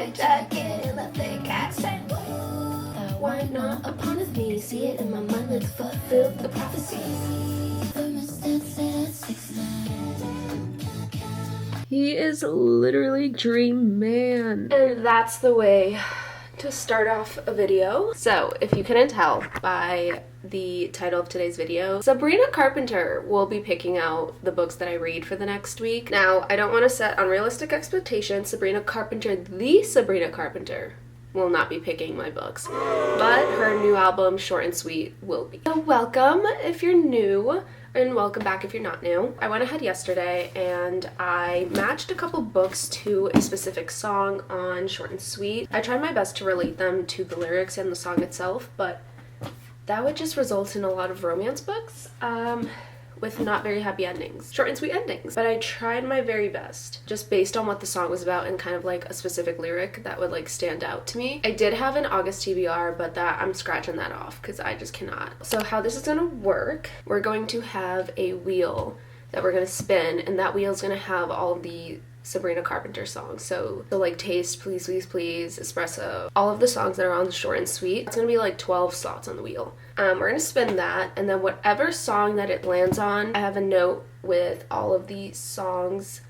boy jacket in a thick accent. Why not upon of me? See it in my mind, let's fulfill the prophecies. He is literally dream man. And that's the way to start off a video. So if you couldn't tell by the title of today's video, Sabrina Carpenter will be picking out the books that I read for the next week. Now, I don't want to set unrealistic expectations. Sabrina Carpenter, the Sabrina Carpenter, will not be picking my books, but her new album, Short and Sweet, will be. So welcome if you're new, and welcome back if you're not new. I went ahead yesterday and I matched a couple books to a specific song on Short and Sweet. I tried my best to relate them to the lyrics and the song itself, but that would just result in a lot of romance books with not very happy endings. Short and sweet endings. But I tried my very best, just based on what the song was about and kind of like a specific lyric that would like stand out to me. I did have an August TBR, but that I'm scratching that off because I just cannot. So how this is gonna work, we're going to have a wheel that we're gonna spin, and that wheel is gonna have all of the Sabrina Carpenter songs. So like Taste, Please Please Please, Espresso, all of the songs that are on the Short and Sweet. It's gonna be like 12 slots on the wheel. We're gonna spin that, and then whatever song that it lands on, I have a note with all of the songs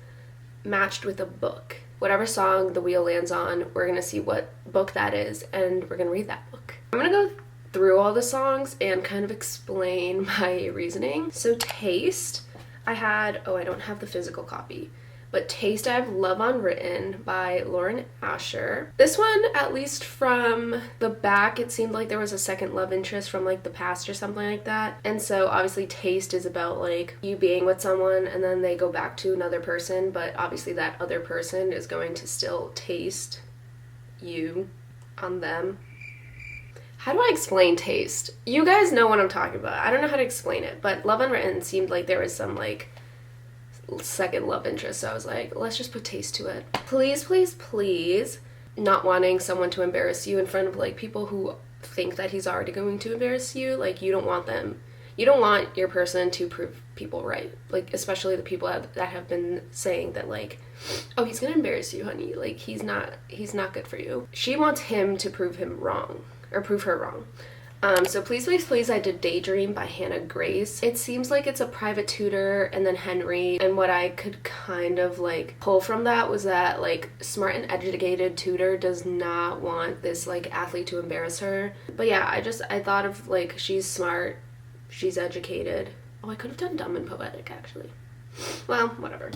matched with a book. Whatever song the wheel lands on, we're gonna see what book that is, and we're gonna read that book. I'm gonna go through all the songs and kind of explain my reasoning. So Taste, I don't have the physical copy. But Taste, I have Love Unwritten by Lauren Asher. This one, at least from the back, it seemed like there was a second love interest from like the past or something like that. And so obviously Taste is about like you being with someone and then they go back to another person, but obviously that other person is going to still taste you on them. How do I explain Taste? You guys know what I'm talking about. I don't know how to explain it, but Love Unwritten seemed like there was some like second love interest, so I was like, let's just put Taste to it. Please Please Please, not wanting someone to embarrass you in front of like people who think that he's already going to embarrass you. Like you don't want your person to prove people right, like especially the people that have been saying that like, oh, he's gonna embarrass you, honey, like he's not good for you. She wants him to prove him wrong or prove her wrong. So Please Please Please, I did Daydream by Hannah Grace. It seems like it's a private tutor and then Henry, and what I could kind of like pull from that was that like smart and educated tutor does not want this like athlete to embarrass her. But yeah, I thought of like she's smart, she's educated. Oh, I could have done dumb and poetic actually. Well, whatever.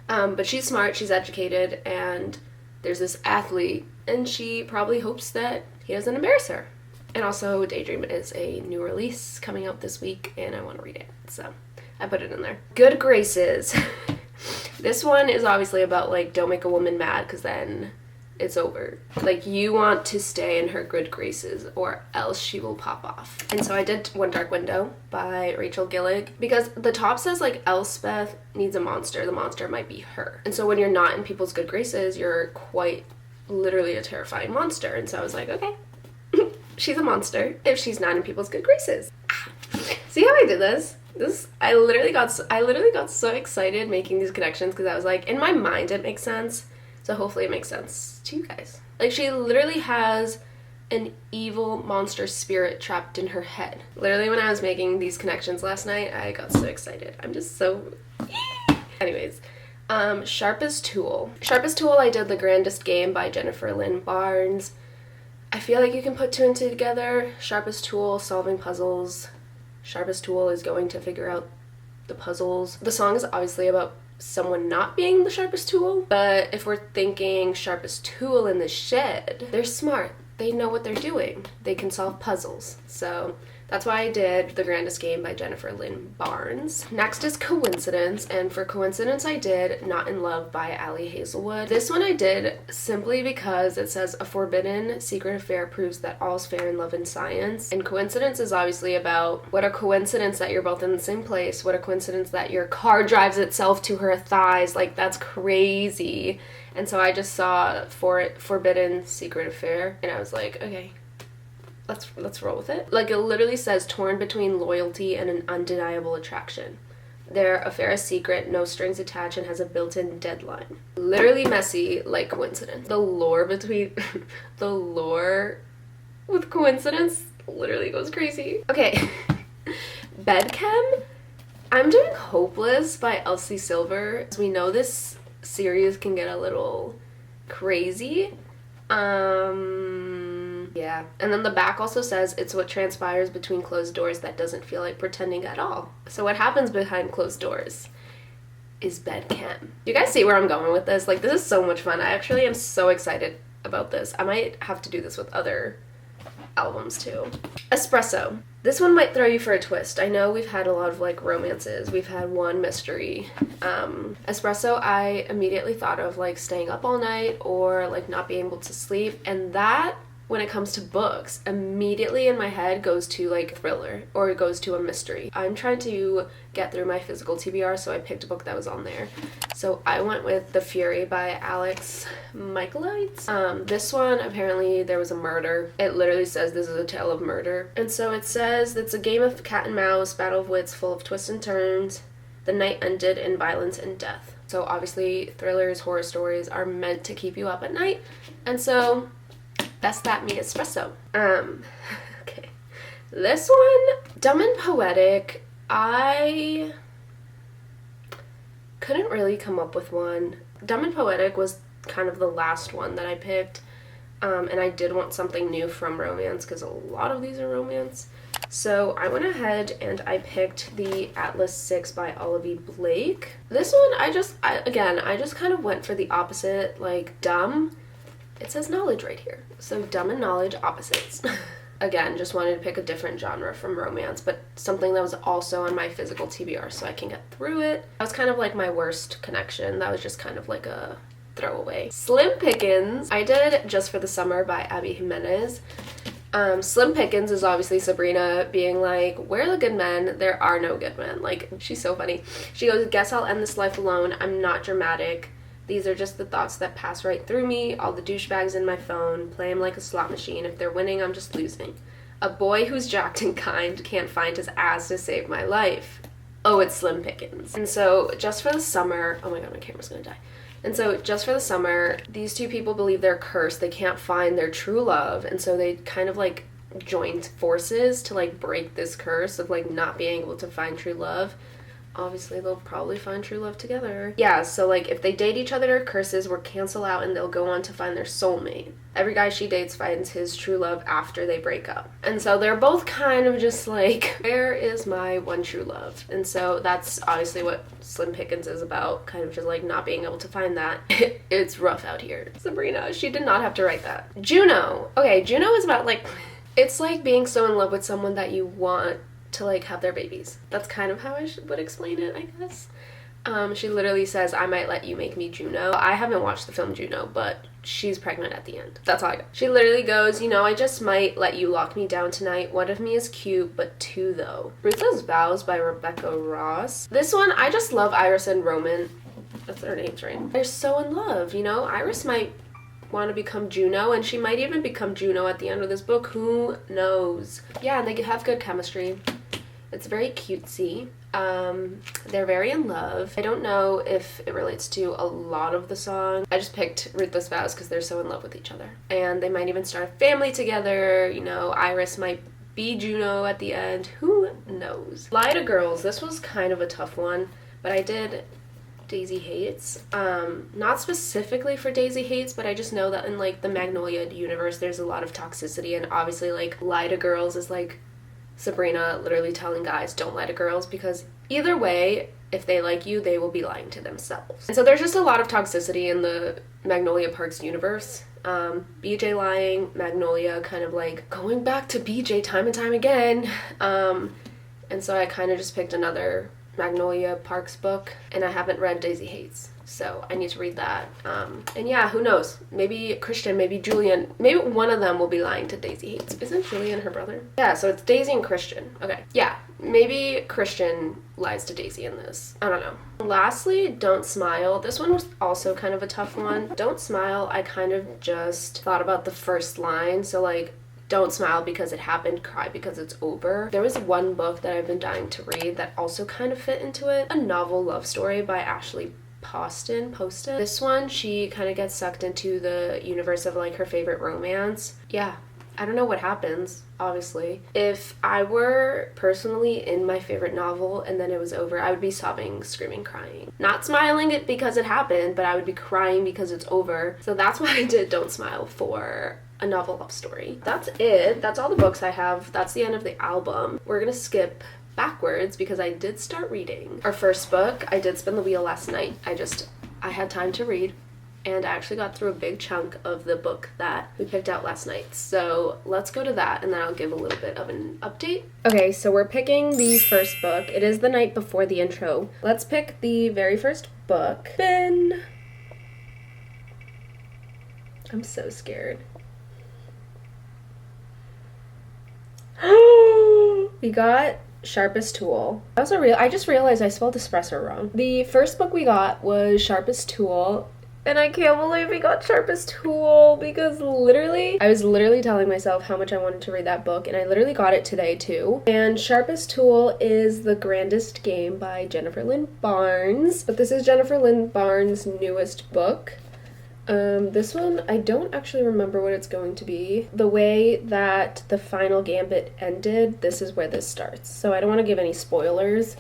But she's smart, she's educated, and there's this athlete and she probably hopes that he doesn't embarrass her. And also, Daydream is a new release coming out this week, and I want to read it, so I put it in there. Good Graces. This one is obviously about, like, don't make a woman mad, because then it's over. Like, you want to stay in her good graces, or else she will pop off. And so I did One Dark Window by Rachel Gillig, because the top says, like, Elspeth needs a monster. The monster might be her. And so when you're not in people's good graces, you're quite literally a terrifying monster. And so I was like, okay. She's a monster if she's not in people's good graces. See how I did this? I literally got so excited making these connections because I was like, in my mind it makes sense, so hopefully it makes sense to you guys. Like, she literally has an evil monster spirit trapped in her head. Literally, when I was making these connections last night, I got so excited. I'm just so anyways. Sharpest Tool. Sharpest Tool, I did The Grandest Game by Jennifer Lynn Barnes. I feel like you can put two and two together. Sharpest Tool, solving puzzles. Sharpest Tool is going to figure out the puzzles. The song is obviously about someone not being the sharpest tool, but if we're thinking sharpest tool in the shed, they're smart. They know what they're doing. They can solve puzzles. So that's why I did The Grandest Game by Jennifer Lynn Barnes. Next is Coincidence, and for Coincidence I did Not in Love by Ali Hazelwood. This one I did simply because it says a forbidden secret affair proves that all's fair in love and science. And Coincidence is obviously about what a coincidence that you're both in the same place, what a coincidence that your car drives itself to her thighs, like that's crazy. And so I just saw forbidden secret affair and I was like, okay, let's roll with it. Like, it literally says torn between loyalty and an undeniable attraction. Their affair is secret, no strings attached, and has a built-in deadline. literally messy like coincidence. The lore between the lore with coincidence literally goes crazy. Okay. Bedchem. I'm doing Hopeless by Elsie Silver. As we know, this series can get a little crazy. Yeah. And then the back also says it's what transpires between closed doors that doesn't feel like pretending at all. So what happens behind closed doors is bedchem. Do you guys see where I'm going with this? Like, this is so much fun. I actually am so excited about this. I might have to do this with other albums too. Espresso. This one might throw you for a twist. I know we've had a lot of like romances. We've had one mystery. Espresso, I immediately thought of like staying up all night or like not being able to sleep, and that, when it comes to books, immediately in my head goes to like thriller or it goes to a mystery. I'm trying to get through my physical TBR, so I picked a book that was on there. So I went with The Fury by Alex Michaelides. This one, apparently there was a murder. It literally says this is a tale of murder. And so it says it's a game of cat and mouse, battle of wits full of twists and turns. The night ended in violence and death. So obviously thrillers, horror stories are meant to keep you up at night. And so that's that me espresso. Okay. This one, Dumb and Poetic, I couldn't really come up with one. Dumb and Poetic was kind of the last one that I picked, and I did want something new from romance because a lot of these are romance. So I went ahead and I picked the Atlas 6 by Olivia Blake. This one, I just kind of went for the opposite, like dumb. It says knowledge right here. So dumb and knowledge, opposites. Again, just wanted to pick a different genre from romance, but something that was also on my physical TBR so I can get through it. That was kind of like my worst connection. That was just kind of like a throwaway. Slim Pickens, I did Just for the Summer by Abby Jimenez. Slim Pickens is obviously Sabrina being like, where are the good men? There are no good men. Like, she's so funny. She goes, guess I'll end this life alone. I'm not dramatic. These are just the thoughts that pass right through me. All the douchebags in my phone. Play them like a slot machine. If they're winning, I'm just losing. A boy who's jacked and kind can't find his ass to save my life. Oh, it's Slim Pickens. And so, Just for the Summer... Oh my god, my camera's gonna die. And so, Just for the Summer, these two people believe they're cursed. They can't find their true love. And so they kind of like joined forces to like break this curse of like not being able to find true love. Obviously, they'll probably find true love together. Yeah, so, like, if they date each other, their curses will cancel out and they'll go on to find their soulmate. Every guy she dates finds his true love after they break up. And so they're both kind of just like, where is my one true love? And so that's obviously what Slim Pickens is about, kind of just, like, not being able to find that. It's rough out here. Sabrina, she did not have to write that. Juno. Okay, Juno is about, like, it's like being so in love with someone that you want to like have their babies. That's kind of how I would explain it, I guess. She literally says, I might let you make me Juno. I haven't watched the film Juno, but she's pregnant at the end. That's all I got. She literally goes, you know, I just might let you lock me down tonight. One of me is cute, but two though. Ruthless Vows by Rebecca Ross. This one, I just love Iris and Roman. That's their names, right? They're so in love, you know? Iris might want to become Juno, and she might even become Juno at the end of this book. Who knows? Yeah, and they have good chemistry. It's very cutesy. They're very in love. I don't know if it relates to a lot of the song. I just picked Ruthless Vows because they're so in love with each other. And they might even start a family together. You know, Iris might be Juno at the end. Who knows? Lie to Girls. This was kind of a tough one, but I did Daisy Hates. Not specifically for Daisy Hates, but I just know that in like the Magnolia universe, there's a lot of toxicity, and obviously like Lie to Girls is like Sabrina literally telling guys don't lie to girls, because either way, if they like you, they will be lying to themselves. And so there's just a lot of toxicity in the Magnolia Parks universe. BJ lying, Magnolia kind of like going back to BJ time and time again. And so I kind of just picked another Magnolia Parks book, and I haven't read Daisy Hates, so I need to read that. And yeah, who knows? Maybe Christian, maybe Julian, maybe one of them will be lying to Daisy Hates. Isn't Julian her brother? Yeah, so it's Daisy and Christian. Okay, yeah, maybe Christian lies to Daisy in this. I don't know. Lastly, Don't Smile. This one was also kind of a tough one. Don't Smile, I kind of just thought about the first line, so like, don't smile because it happened, cry because it's over. There was one book that I've been dying to read that also kind of fit into it. A novel love story by Ashley Poston. This one, she kind of gets sucked into the universe of like her favorite romance. Yeah, I don't know what happens, obviously. If I were personally in my favorite novel and then it was over, I would be sobbing, screaming, crying. Not smiling it because it happened, but I would be crying because it's over. So that's why I did Don't Smile for a novel love story. That's it. That's all the books I have. That's the end of the album. We're gonna skip backwards because I did start reading. Our first book, I did spin the wheel last night. I had time to read, and I actually got through a big chunk of the book that we picked out last night. So let's go to that, and then I'll give a little bit of an update. Okay, so we're picking the first book. It is the night before the intro. Let's pick the very first book. Spin. I'm so scared. We got Sharpest Tool. I just realized I spelled espresso wrong. The first book we got was Sharpest Tool, and I can't believe we got Sharpest Tool because I was literally telling myself how much I wanted to read that book, and I literally got it today too. And Sharpest Tool is the Grandest Game by Jennifer Lynn Barnes, but this is Jennifer Lynn Barnes' newest book. This one, I don't actually remember what it's going to be. The way that the final gambit ended, this is where this starts. So I don't want to give any spoilers,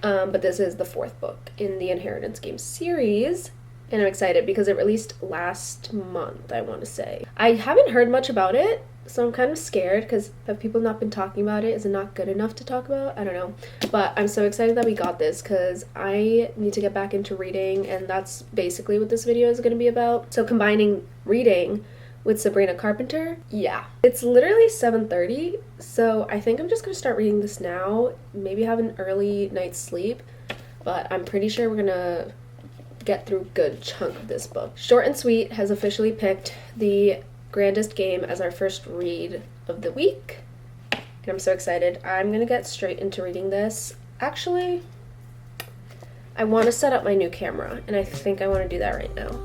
but this is the fourth book in the Inheritance Game series. And I'm excited because it released last month, I want to say. I haven't heard much about it, so I'm kind of scared because have people not been talking about it? Is it not good enough to talk about? I don't know. But I'm so excited that we got this because I need to get back into reading, and that's basically what this video is going to be about. So combining reading with Sabrina Carpenter, yeah. It's literally 7:30, so I think I'm just going to start reading this now, maybe have an early night's sleep, but I'm pretty sure we're going to get through a good chunk of this book. Short and Sweet has officially picked the Grandest Game as our first read of the week, and I'm so excited. I'm gonna get straight into reading this. Actually, I want to set up my new camera, and I think I want to do that right now.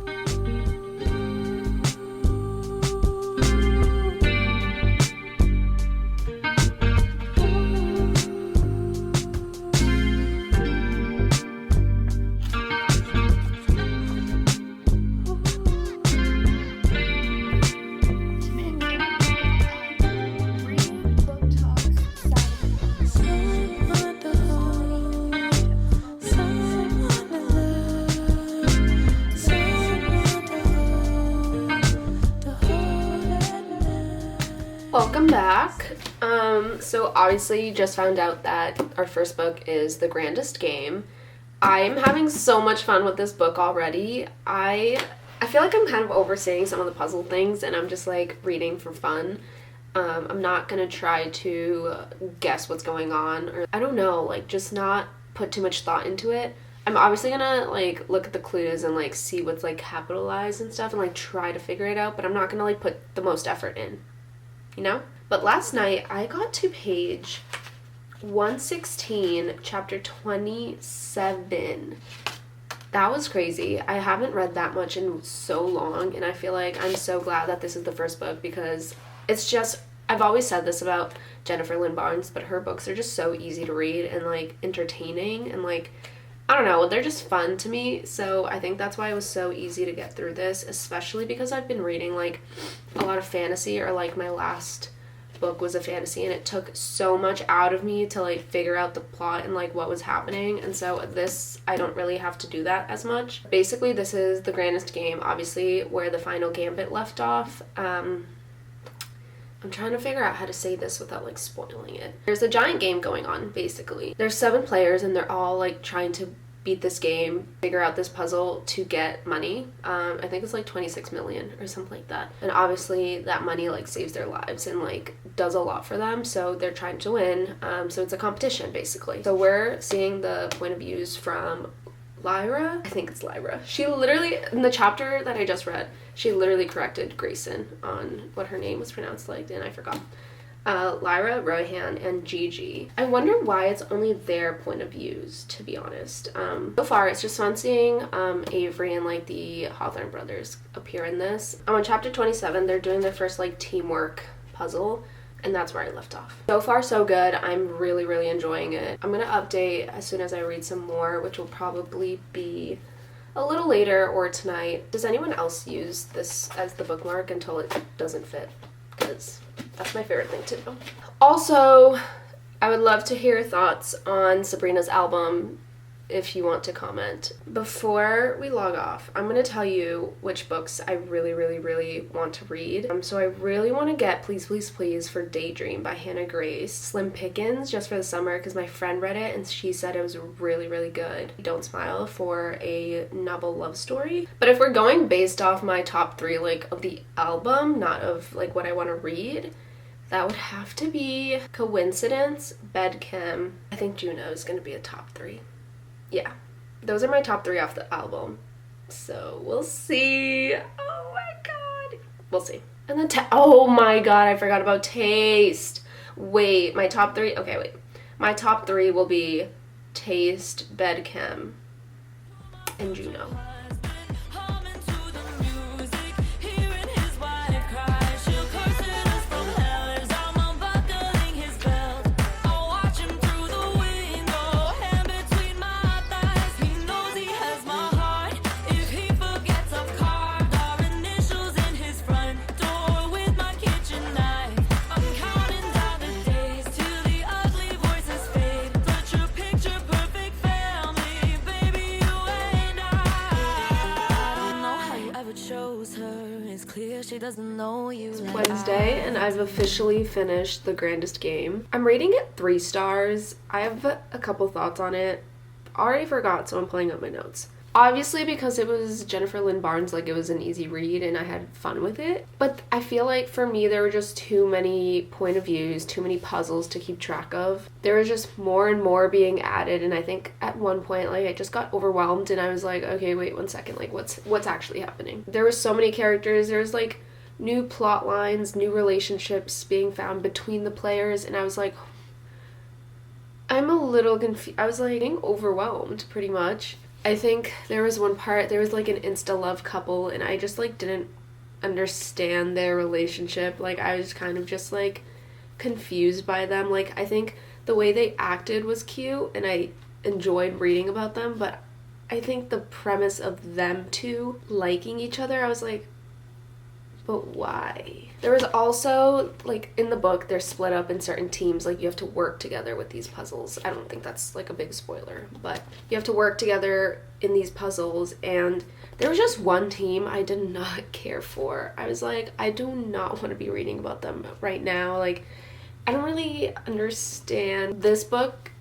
Welcome back. So obviously you just found out that our first book is The Grandest Game. I'm having so much fun with this book already. I feel like I'm kind of overseeing some of the puzzle things, and I'm just like reading for fun. I'm not gonna try to guess what's going on, or I don't know, like just not put too much thought into it. I'm obviously gonna like look at the clues and like see what's like capitalized and stuff and like try to figure it out, but I'm not gonna like put the most effort in, you know? But last night I got to page 116, chapter 27. That was crazy. I haven't read that much in so long, and I feel like I'm so glad that this is the first book because it's just, I've always said this about Jennifer Lynn Barnes, but her books are just so easy to read and like entertaining and like, I don't know, they're just fun to me. So I think that's why it was so easy to get through this, especially because I've been reading like a lot of fantasy, or like my last book was a fantasy, and it took so much out of me to like figure out the plot and like what was happening. And so this, I don't really have to do that as much. Basically, this is The Grandest Game, obviously where the final gambit left off. I'm trying to figure out how to say this without like spoiling it. There's a giant game going on, basically. There's 7 players, and they're all like trying to beat this game, figure out this puzzle to get money. I think it's like 26 million or something like that. And obviously that money like saves their lives and like does a lot for them, so they're trying to win. So it's a competition basically. So we're seeing the point of views from Lyra. I think it's Lyra. She literally, in the chapter that I just read, she literally corrected Grayson on what her name was pronounced like, and I forgot. Lyra, Rohan, and Gigi. I wonder why it's only their point of views, to be honest. So far, it's just fun seeing Avery and like the Hawthorne brothers appear in this. On chapter 27, they're doing their first like teamwork puzzle, and that's where I left off. So far, so good. I'm really, really enjoying it. I'm gonna update as soon as I read some more, which will probably be a little later or tonight. Does anyone else use this as the bookmark until it doesn't fit? Because that's my favorite thing to do. Also, I would love to hear your thoughts on Sabrina's album if you want to comment. Before we log off, I'm going to tell you which books I really, really, really want to read. So I really want to get Please, Please, Please for Daydream by Hannah Grace. Slim Pickens just for the summer because my friend read it and she said it was really, really good. Don't Smile for a novel love story. But if we're going based off my top 3 like of the album, not of like what I want to read, that would have to be Coincidence, Bedchem. I think Juno is going to be a top 3. Yeah, those are my top 3 off the album. So we'll see. Oh my god. We'll see. And then oh my god, I forgot about Taste. Wait, my top 3? Okay, wait. My top 3 will be Taste, Bedchem, and Juno. She doesn't know you. It's Wednesday and I've officially finished the Grandest game. I'm rating it 3 stars. I have a couple thoughts on it. Already forgot, so I'm pulling up my notes. Obviously because it was Jennifer Lynn Barnes, like it was an easy read and I had fun with it. But I feel like for me there were just too many point of views, too many puzzles to keep track of. There was just more and more being added and I think at one point like I just got overwhelmed and I was like, okay, wait 1 second, like what's actually happening? There was so many characters, there was like new plot lines, new relationships being found between the players and I was like, I'm a little confused. I was like getting overwhelmed pretty much. I think there was one part, there was like an insta-love couple and I just like didn't understand their relationship. Like I was kind of just like confused by them. Like I think the way they acted was cute and I enjoyed reading about them, but I think the premise of them two liking each other, I was like, but why? There was also, like, in the book, they're split up in certain teams. Like, you have to work together with these puzzles. I don't think that's, like, a big spoiler. But you have to work together in these puzzles. And there was just one team I did not care for. I was like, I do not want to be reading about them right now. Like, I don't really understand. This book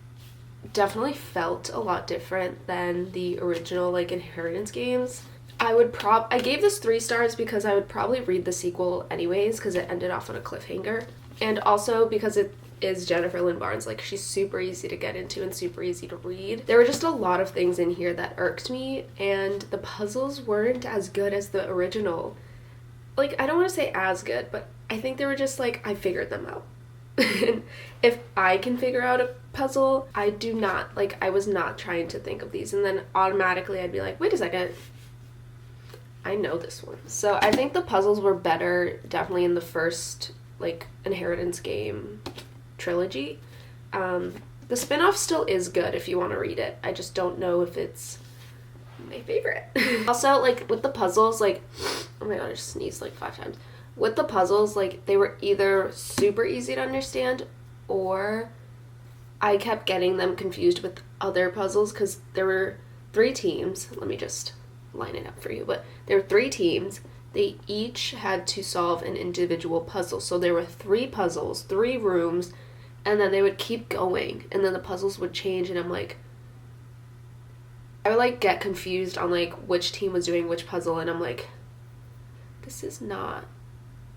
definitely felt a lot different than the original, like, Inheritance games. I gave this 3 stars because I would probably read the sequel anyways because it ended off on a cliffhanger. And also because it is Jennifer Lynn Barnes. Like, she's super easy to get into and super easy to read. There were just a lot of things in here that irked me and the puzzles weren't as good as the original. Like, I don't want to say as good, but I think they were just like, I figured them out. If I can figure out a puzzle, I was not trying to think of these. And then automatically I'd be like, wait a second. I know this one. So I think the puzzles were better definitely in the first like Inheritance game trilogy. The spin-off still is good if you want to read it. I just don't know if it's my favorite. Also, like with the puzzles, like, oh my god, I just sneezed like 5 times. With the puzzles, like they were either super easy to understand or I kept getting them confused with other puzzles because there were 3 teams. Let me just line it up for you, but there were 3 teams. They each had to solve an individual puzzle. So there were 3 puzzles, 3 rooms, and then they would keep going and then the puzzles would change and I'm like, I would like get confused on like which team was doing which puzzle and I'm like, this does not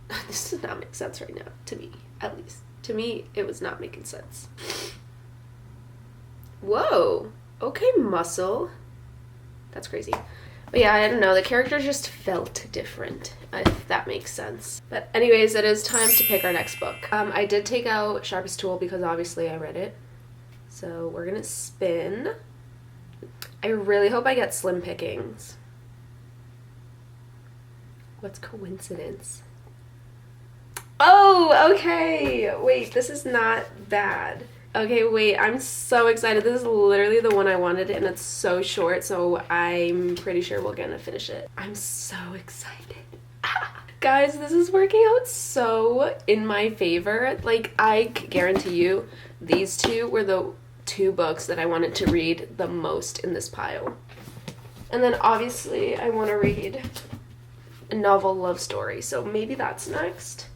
make sense right now, to me, at least. To me, it was not making sense. Whoa, okay, muscle. That's crazy. But yeah, I don't know, the characters just felt different, if that makes sense. But anyways, it is time to pick our next book. I did take out Sharpest Tool because obviously I read it. So we're gonna spin. I really hope I get Slim Pickings. What's Coincidence? Oh, okay. Wait, this is not bad. Okay, wait, I'm so excited. This is literally the one I wanted, and it's so short, so I'm pretty sure we're gonna finish it. I'm so excited. Guys, this is working out so in my favor. Like, I guarantee you, these two were the two books that I wanted to read the most in this pile. And then obviously I want to read a novel love story, so maybe that's next.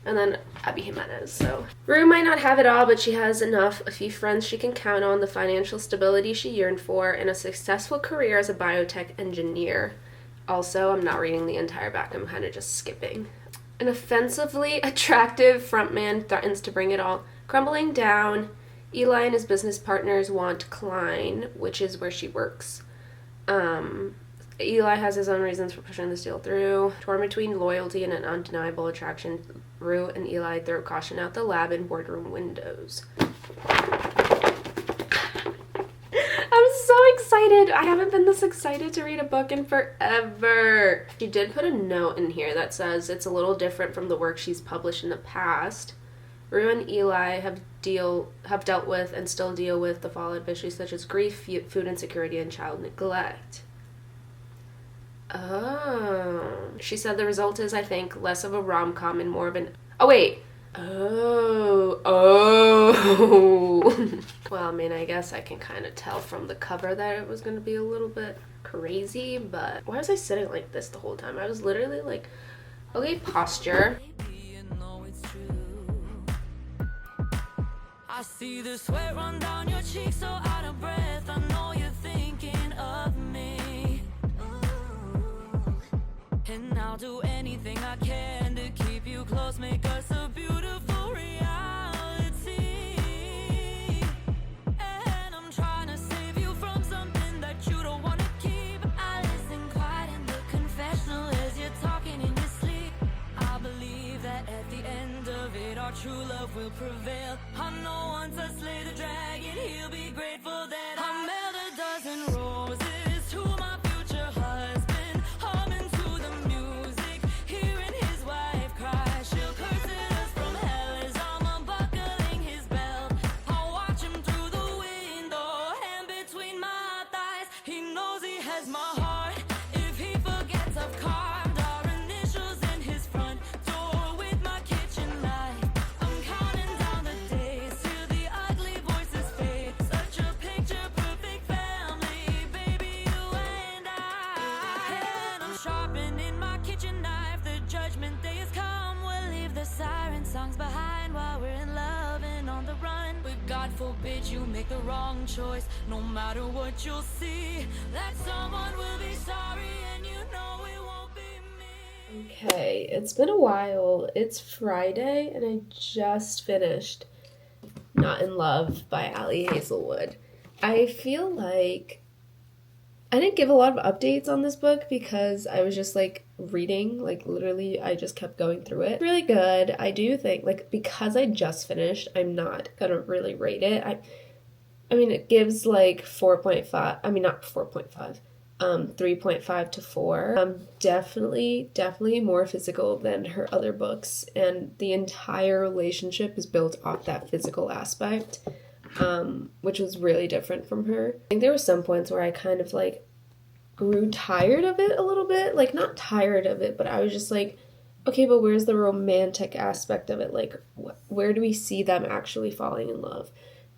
And then Abby Jimenez. So Rue might not have it all, but she has enough, a few friends she can count on, the financial stability she yearned for, and a successful career as a biotech engineer. Also, I'm not reading the entire back, I'm kind of just skipping. An offensively attractive frontman threatens to bring it all crumbling down. Eli and his business partners want Klein, which is where she works. Eli has his own reasons for pushing this deal through. Torn between loyalty and an undeniable attraction, Rue and Eli throw caution out the lab and boardroom windows. I'm so excited. I haven't been this excited to read a book in forever. She did put a note in here that says it's a little different from the work she's published in the past. Rue and Eli have dealt with and still deal with the fallout of issues such as grief, food insecurity, and child neglect. Oh. She said the result is, I think, less of a rom-com and more of an... Oh, wait. Oh. Well, I mean, I guess I can kind of tell from the cover that it was going to be a little bit crazy, but why was I sitting like this the whole time? I was literally like, okay, posture. I see the sweat run down your cheeks, so out of breath. I know you're thinking of me. And I'll do anything I can to keep you close, make us a beautiful reality. And I'm trying to save you from something that you don't want to keep. I listen quiet in the confessional as you're talking in your sleep. I believe that at the end of it, our true love will prevail. I know once I slay the dragon, he'll be grateful that I mailed a dozen roses to my future husband, humming to the music, hearing his wife cry. She'll curse at us from hell as I'm unbuckling his belt. I'll watch him through the window, hand between my thighs. He knows he has my heart. If he forgets, I've carved our initials in his front door with my kitchen light. I'm counting down the days till the ugly voices fade. Such a picture perfect family, baby, you and I. And I'm sharpening my kitchen knife. The judgment day has come. We'll leave the siren songs behind while we're in love and on the run. But God forbid you make the wrong choice. No matter what you'll see, that someone will be sorry, and you know it won't be me. Okay, it's been a while. It's Friday, and I just finished Not in Love by Ali Hazelwood. I feel like I didn't give a lot of updates on this book because I was just like reading, like literally I just kept going through it. Really good. I do think, like, because I just finished, I'm not gonna really rate it. I mean, it gives like 4.5, I mean not 4.5, 3.5 to 4. Definitely more physical than her other books, and the entire relationship is built off that physical aspect, which was really different from her. I think there were some points where I kind of like grew tired of it a little bit, like not tired of it, but I was just like, okay, but where's the romantic aspect of it? Like, where do we see them actually falling in love?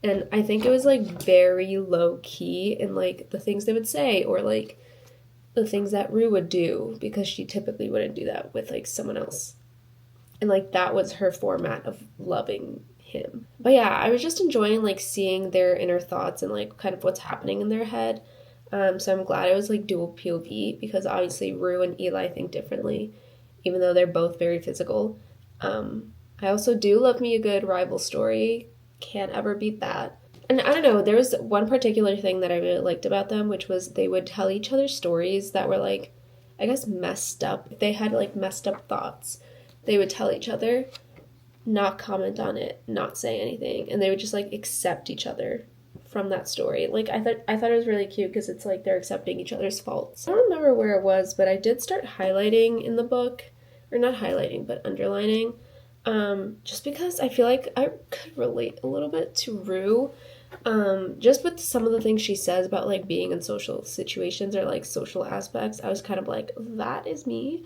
And I think it was like very low key in like the things they would say, or like the things that Rue would do, because she typically wouldn't do that with like someone else. And like that was her format of loving him. But yeah, I was just enjoying like seeing their inner thoughts and like kind of what's happening in their head. So I'm glad it was like dual POV, because obviously Rue and Eli think differently, even though they're both very physical. I also do love me a good rival story. Can't ever beat that. And I don't know, there was one particular thing that I really liked about them, which was they would tell each other stories that were like, I guess, messed up. If they had like messed up thoughts, they would tell each other, not comment on it, not say anything, and they would just like accept each other from that story. Like I thought it was really cute, because it's like they're accepting each other's faults. I don't remember where it was, but I did start highlighting in the book, or not highlighting, but underlining just because I feel like I could relate a little bit to Rue, just with some of the things she says about like being in social situations or like social aspects. I was kind of like, that is me.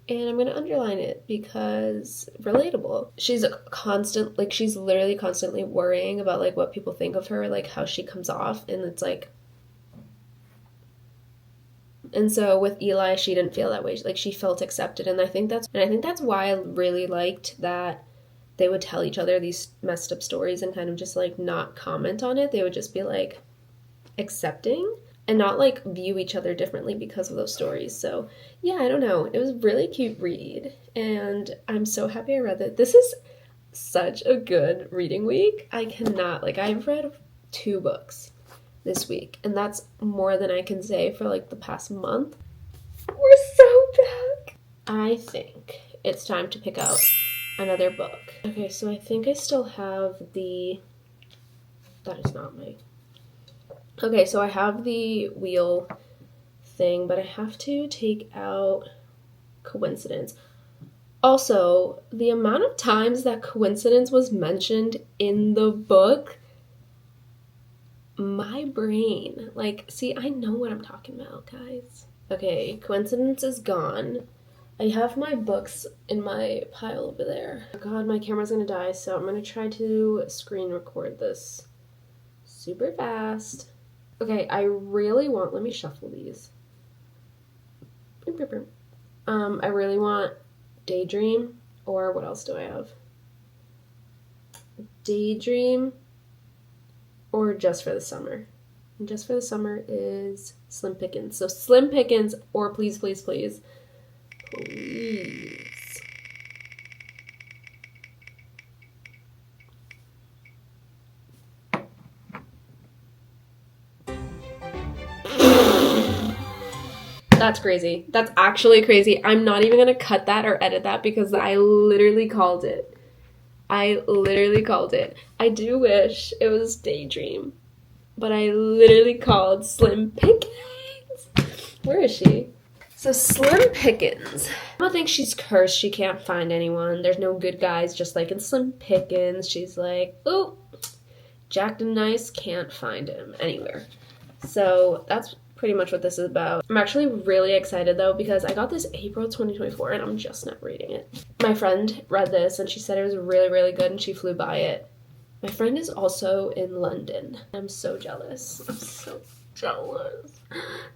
And I'm gonna underline it because relatable. She's a constant, like she's literally constantly worrying about like what people think of her, like how she comes off, and it's like, and so with Eli, she didn't feel that way. Like she felt accepted, and I think that's why I really liked that they would tell each other these messed up stories and kind of just like not comment on it. They would just be like accepting and not like view each other differently because of those stories. So yeah, I don't know. It was a really cute read, and I'm so happy I read it. This is such a good reading week. I cannot, like, I've read 2 books this week, and that's more than I can say for like the past month. We're so back. I think it's time to pick out another book. Okay, so I think I still have that is not my, okay, so I have the wheel thing, but I have to take out coincidence. Also, the amount of times that coincidence was mentioned in the book, my brain, like, see, I know what I'm talking about, guys. Okay, coincidence is gone. I have my books in my pile over there. Oh God, my camera's gonna die, so I'm gonna try to screen record this super fast. Okay, I really want, let me shuffle these. I really want Daydream, or what else do I have? Daydream, or Just for the Summer. And Just for the Summer is Slim Pickens. So Slim Pickens, or Please, Please, Please. Please. That's crazy. That's actually crazy. I'm not even gonna cut that or edit that because I literally called it. I literally called it. I do wish it was Daydream, but I literally called Slim Pickens. Where is she? So Slim Pickens. I don't think she's cursed. She can't find anyone. There's no good guys, just like in Slim Pickens. She's like, ooh, Jack the Nice, can't find him anywhere. So that's pretty much what this is about. I'm actually really excited though because I got this April 2024 and I'm just not reading it. My friend read this and she said it was really, really good and she flew by it. My friend is also in London. I'm so jealous. I'm so jealous.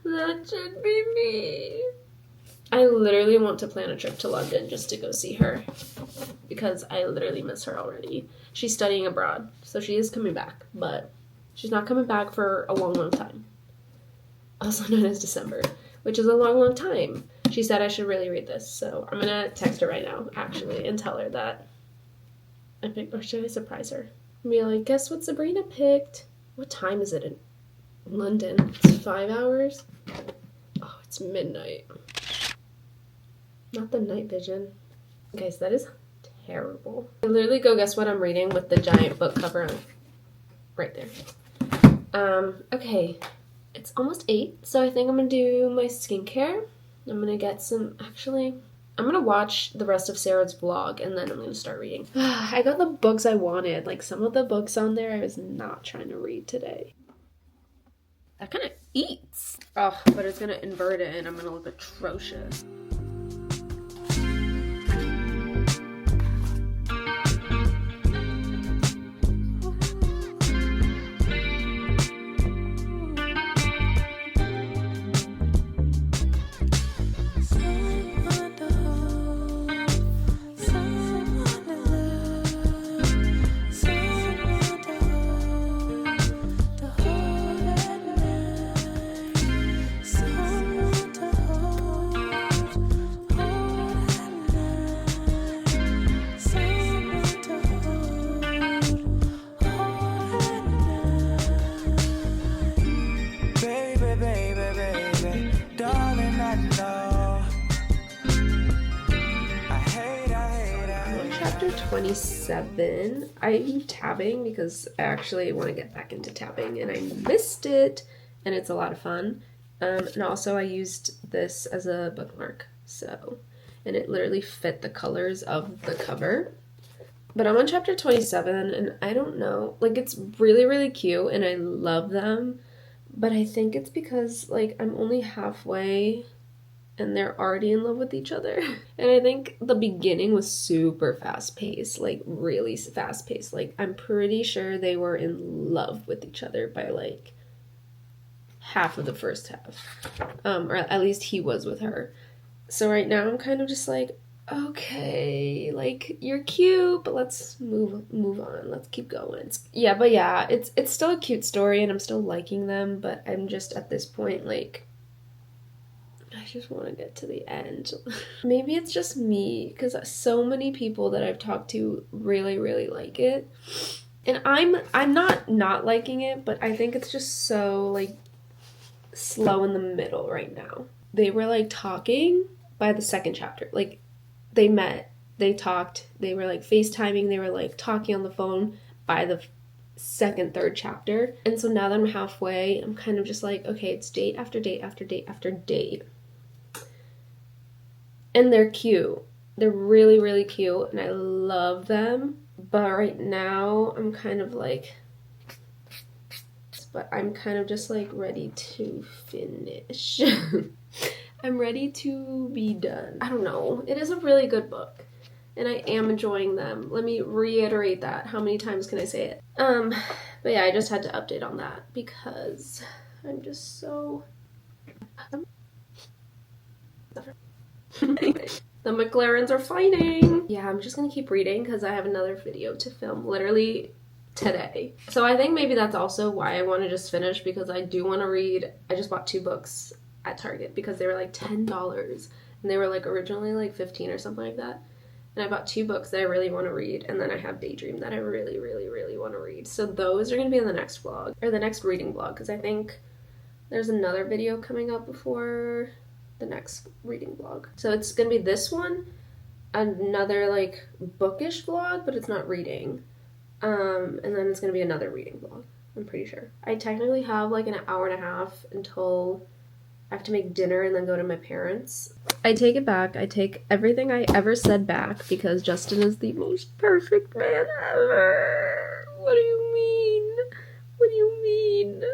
That should be me. I literally want to plan a trip to London just to go see her because I literally miss her already. She's studying abroad, so she is coming back, but she's not coming back for a long, long time. Also known as December, which is a long, long time. She said I should really read this, so I'm gonna text her right now, actually, and tell her that I picked, or should I surprise her? And be like, guess what Sabrina picked? What time is it in London? It's 5 hours? Oh, it's midnight. Not the night vision. Guys, that is terrible. I literally go guess what I'm reading with the giant book cover on right there. Okay. It's almost 8, so I think I'm gonna do my skincare. I'm gonna get some, actually, I'm gonna watch the rest of Sarah's vlog and then I'm gonna start reading. I got the books I wanted. Like some of the books on there I was not trying to read today. That kind of eats. Oh, but it's gonna invert it and I'm gonna look atrocious. Chapter 27. I'm tabbing because I actually want to get back into tabbing and I missed it and it's a lot of fun. And also I used this as a bookmark, so, and it literally fit the colors of the cover. But I'm on chapter 27 and I don't know. Like, it's really, really cute and I love them. But I think it's because, like, I'm only halfway and they're already in love with each other. And I think the beginning was super fast-paced, like, really fast-paced. Like, I'm pretty sure they were in love with each other by, like, half of the first half. Or at least he was with her. So right now I'm kind of just like, okay, like, you're cute, but let's move on. Let's keep going. It's still a cute story and I'm still liking them, but I'm just at this point, like, I just want to get to the end. Maybe it's just me, because so many people that I've talked to really, really like it. And I'm not liking it, but I think it's just so, like, slow in the middle right now. They were, like, talking by the second chapter. Like, they met, they talked, they were, like, FaceTiming, they were, like, talking on the phone by the second, third chapter. And so now that I'm halfway, I'm kind of just like, okay, it's date after date after date after date. And they're cute. They're really, really cute, and I love them. But right now, I'm kind of like... But I'm kind of just, like, ready to finish. I'm ready to be done. I don't know. It is a really good book, and I am enjoying them. Let me reiterate that. How many times can I say it? But yeah, I just had to update on that because I'm just so... The McLarens are fighting. Yeah, I'm just gonna keep reading because I have another video to film literally today. So I think maybe that's also why I want to just finish, because I do want to read. I just bought 2 books at Target because they were like $10 and they were like originally like 15 or something like that. And I bought 2 books that I really want to read, and then I have Daydream that I really, really, really want to read. So those are gonna be in the next vlog, or the next reading vlog, because I think there's another video coming up before the next reading vlog. So it's gonna be this one, another like bookish vlog, but it's not reading, and then it's gonna be another reading vlog, I'm pretty sure. I technically have like an hour and a half until I have to make dinner and then go to my parents. I take it back. I take everything I ever said back, because Justin is the most perfect man ever. What do you mean? What do you mean?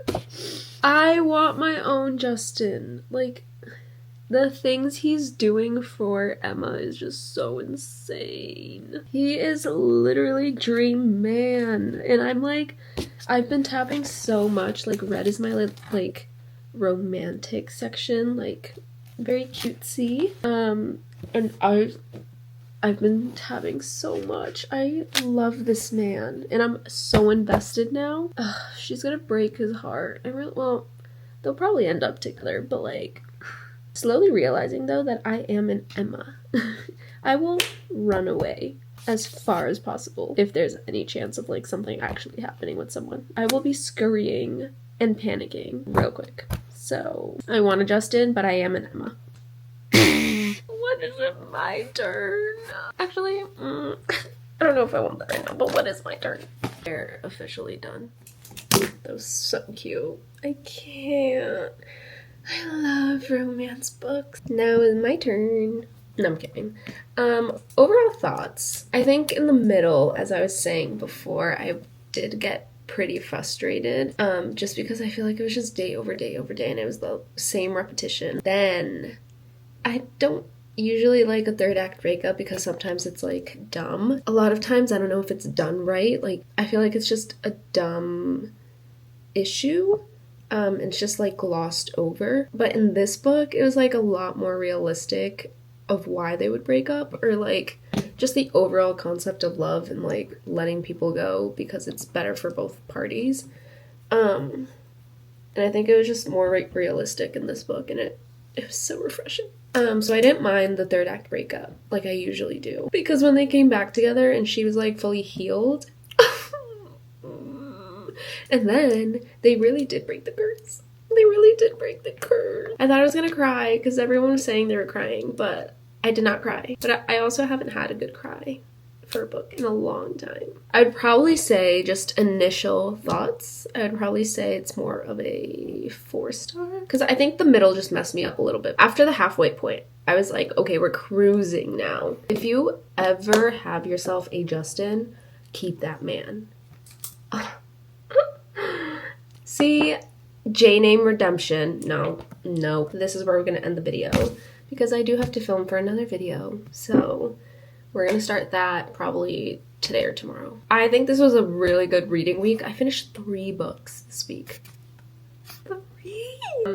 I want my own Justin. Like, the things he's doing for Emma is just so insane. He is literally dream man. And I'm like, I've been tapping so much. Like, red is my like romantic section, like very cutesy. And I've been tapping so much. I love this man and I'm so invested now. Ugh, she's gonna break his heart. Well, they'll probably end up together, but like, slowly realizing, though, that I am an Emma. I will run away as far as possible if there's any chance of, like, something actually happening with someone. I will be scurrying and panicking real quick. So, I want a Justin, but I am an Emma. When is it my turn? Actually, I don't know if I want that right now, but when is my turn? They're officially done. That was so cute. I can't. I love romance books. Now is my turn. No, I'm kidding. Overall thoughts. I think in the middle, as I was saying before, I did get pretty frustrated. Just because I feel like it was just day over day over day and it was the same repetition. Then, I don't usually like a third act breakup because sometimes it's like dumb. A lot of times I don't know if it's done right. Like, I feel like it's just a dumb issue. It's just like glossed over. But in this book, it was like a lot more realistic of why they would break up, or like just the overall concept of love and like letting people go because it's better for both parties. And I think it was just more realistic in this book, and it was so refreshing. So I didn't mind the third act breakup like I usually do, because when they came back together and she was like fully healed, and then they really did break the curse. They really did break the curse. I thought I was gonna cry because everyone was saying they were crying, but I did not cry. But I also haven't had a good cry for a book in a long time. I'd probably say, just initial thoughts, I'd probably say it's more of a 4-star. Because I think the middle just messed me up a little bit. After the halfway point, I was like, okay, we're cruising now. If you ever have yourself a Justin, keep that man. See, J-Name Redemption. No. This is where we're going to end the video because I do have to film for another video. So we're going to start that probably today or tomorrow. I think this was a really good reading week. I finished 3 books this week. 3?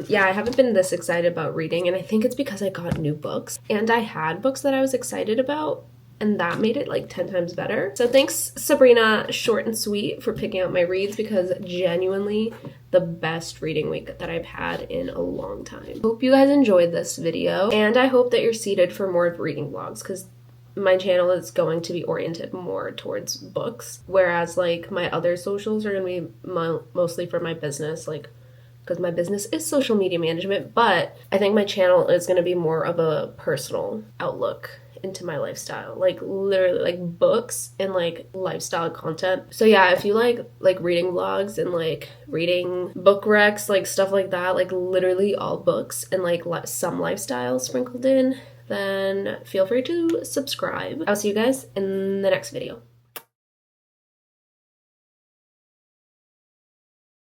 Yeah, I haven't been this excited about reading, and I think it's because I got new books and I had books that I was excited about, and that made it like 10 times better. So thanks, Sabrina, short and sweet, for picking out my reads, because genuinely the best reading week that I've had in a long time. Hope you guys enjoyed this video, and I hope that you're seated for more of reading vlogs, because my channel is going to be oriented more towards books, whereas like my other socials are going to be mostly for my business, like because my business is social media management, but I think my channel is going to be more of a personal outlook into my lifestyle, like literally like books and like lifestyle content. So yeah, if you like reading vlogs and like reading book recs, like stuff like that, like literally all books and like some lifestyle sprinkled in, then feel free to subscribe. I'll see you guys in the next video.